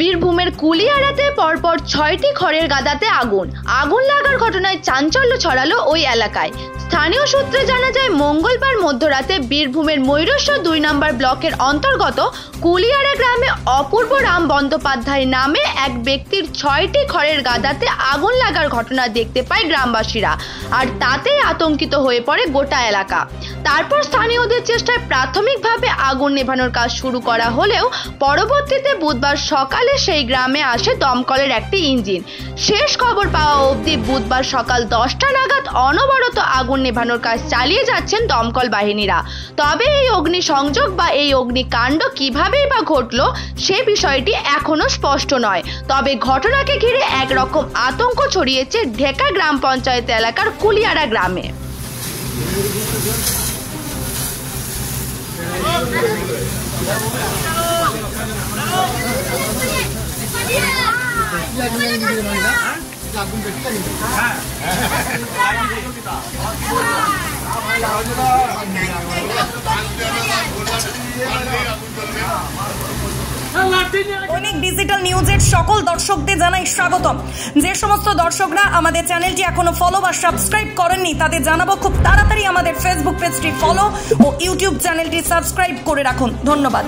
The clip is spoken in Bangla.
বীরভূমের কুলিয়ারাতে পরপর ৬টি খড়ের গাদাতে আগুন লাগার ঘটনায় চাঞ্চল্য ছড়ালো ওই এলাকায়। স্থানীয় সূত্রে জানা যায়, মঙ্গলবার মধ্যরাতে বীরভূমের ময়ূরেশ্বর ২ নম্বর ব্লকের অন্তর্গত কুলিয়ারা গ্রামে অপূর্ব রাম বন্দ্যোপাধ্যায় নামে এক ব্যক্তির ৬টি খড়ের গাদাতে আগুন লাগার ঘটনা দেখতে পায় গ্রামবাসীরা, আর তাতেই আতঙ্কিত হয়ে পড়ে গোটা এলাকা। তারপর স্থানীয়দের চেষ্টায় প্রাথমিকভাবে আগুন নেভানোর কাজ শুরু করা হলেও পরবর্তীতে বুধবার সকালে সেই গ্রামে আসে দমকলের একটি ইঞ্জিন। শেষ খবর পাওয়া অবধি বুধবার সকাল 10টা নাগাদ অনবরত আগুন নেভানোর কাজ চালিয়ে যাচ্ছেন দমকল বাহিনীরা। তবে এই অগ্নিসংযোগ বা এই অগ্নিকাণ্ড কিভাবেই বা ঘটলো সে বিষয়টি এখনো স্পষ্ট নয়। তবে ঘটনাকে ঘিরে একরকম আতঙ্ক ছড়িয়েছে ঢেকা গ্রাম পঞ্চায়েত এলাকার কুলিয়ারা গ্রামে। দৈনিক ডিজিটাল নিউজের সকল দর্শকদের জানাই স্বাগতম। যে সমস্ত দর্শকরা আমাদের চ্যানেলটি এখনো ফলো বা সাবস্ক্রাইব করেননি তাদের জানাবো খুব তাড়াতাড়ি আমাদের ফেসবুক পেজটি ফলো ও ইউটিউব চ্যানেলটি সাবস্ক্রাইব করে রাখুন। ধন্যবাদ।